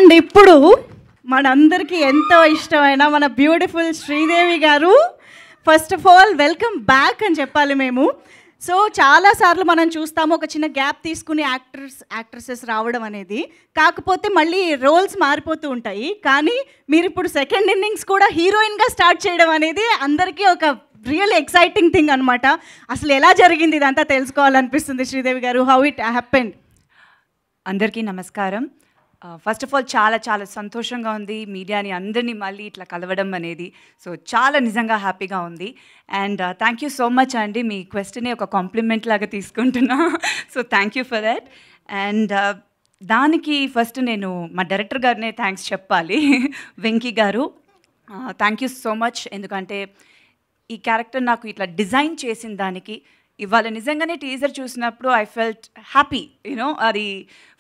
And ఇప్పుడు మనందరికీ ఎంతో ఇష్టమైన మన బ్యూటిఫుల్ శ్రీదేవి గారు, first of all welcome back అని చెప్పాలి మేము. సో చాలాసార్లు మనం చూస్తాము ఒక చిన్న గ్యాప్ తీసుకుని యాక్ట్రెసెస్ రావడం అనేది, కాకపోతే మళ్ళీ రోల్స్ మారిపోతూ ఉంటాయి. కానీ మీరు ఇప్పుడు సెకండ్ ఇన్నింగ్స్ కూడా హీరోయిన్గా స్టార్ట్ చేయడం అనేది అందరికీ ఒక రియల్ ఎక్సైటింగ్ థింగ్ అనమాట. అసలు ఎలా జరిగింది ఇదంతా తెలుసుకోవాలనిపిస్తుంది శ్రీదేవి గారు. How it happened? అందరికీ నమస్కారం. ఫస్ట్ ఆఫ్ ఆల్ చాలా చాలా సంతోషంగా ఉంది మీడియాని అందరినీ మళ్ళీ ఇట్లా కలవడం అనేది. సో చాలా నిజంగా హ్యాపీగా ఉంది. And thank you so much అండి, మీ క్వశ్చన్ని ఒక కాంప్లిమెంట్ లాగా తీసుకుంటున్నా. So thank you for that. And దానికి ఫస్ట్ నేను మా డైరెక్టర్ గారినే థ్యాంక్స్ చెప్పాలి, వెంకీ గారు. Thank you so much. ఎందుకంటే ఈ క్యారెక్టర్ నాకు ఇట్లా డిజైన్ చేసిన దానికి ఇవాళ నిజంగానే టీజర్ చూసినప్పుడు ఐ ఫెల్ట్ హ్యాపీ. యూనో అది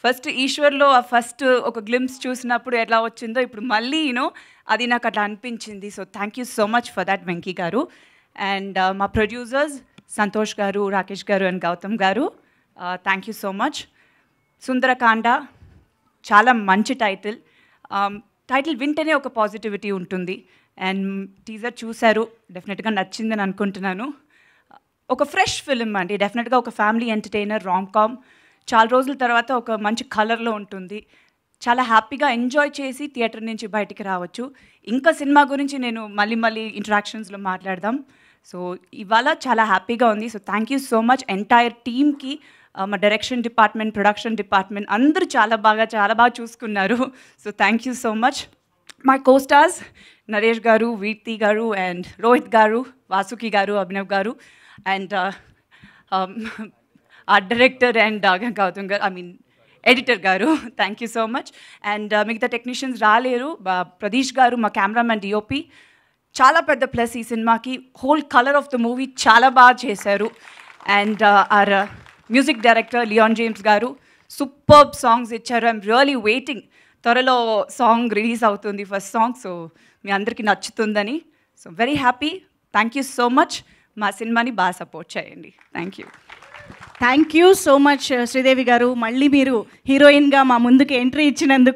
ఫస్ట్ ఈశ్వర్లో ఫస్ట్ ఒక గ్లిమ్స్ చూసినప్పుడు ఎలా వచ్చిందో ఇప్పుడు మళ్ళీ అది నాకు అట్లా అనిపించింది. So thank you so much for that Venky గారు. అండ్ మా ప్రొడ్యూసర్స్ సంతోష్ గారు, రాకేష్ గారు అండ్ గౌతమ్ గారు, thank you so much. Sundarakanda చాలా మంచి టైటిల్. టైటిల్ వింటేనే ఒక పాజిటివిటీ ఉంటుంది. అండ్ టీజర్ చూశారు, డెఫినెట్గా నచ్చిందని అనుకుంటున్నాను. ఒక ఫ్రెష్ ఫిల్మ్ అండి, డెఫినెట్గా ఒక ఫ్యామిలీ ఎంటర్టైనర్, రామ్ కామ్. చాలా రోజుల తర్వాత ఒక మంచి కలర్లో ఉంటుంది. చాలా హ్యాపీగా ఎంజాయ్ చేసి థియేటర్ నుంచి బయటికి రావచ్చు. ఇంకా సినిమా గురించి నేను మళ్ళీ ఇంటరాక్షన్స్లో మాట్లాడదాం. సో ఇవాళ చాలా హ్యాపీగా ఉంది. So thank you so much entire టీమ్కి. మా డైరెక్షన్ డిపార్ట్మెంట్, ప్రొడక్షన్ డిపార్ట్మెంట్ అందరూ చాలా బాగా చూసుకున్నారు. So thank you so much. My co-stars Naresh గారు, వీర్తి గారు అండ్ రోహిత్ గారు, వాసుకి గారు, అభినవ్ గారు and art director and Gautam గారు, ఎడిటర్ గారు, thank you so much. And మిగతా టెక్నీషియన్స్ రాలేరు. ప్రదీష్ గారు మా కెమెరామెన్, డిఓపి, చాలా పెద్ద ప్లస్ ఈ సినిమాకి. Whole colour of the movie చాలా బాగా చేశారు. And our music director Leon James గారు సూపర్బ్ సాంగ్స్ ఇచ్చారు. I'm really waiting. త్వరలో సాంగ్ రిలీజ్ అవుతుంది, ఫస్ట్ సాంగ్. సో మీ అందరికీ నచ్చుతుందని. So very happy. Thank you so much. మా సినిమాని బాగా సపోర్ట్ చేయండి. Thank you. Thank you so much Sridevi గారు. మళ్ళీ మీరు హీరోయిన్గా మా ముందుకు ఎంట్రీ ఇచ్చినందుకు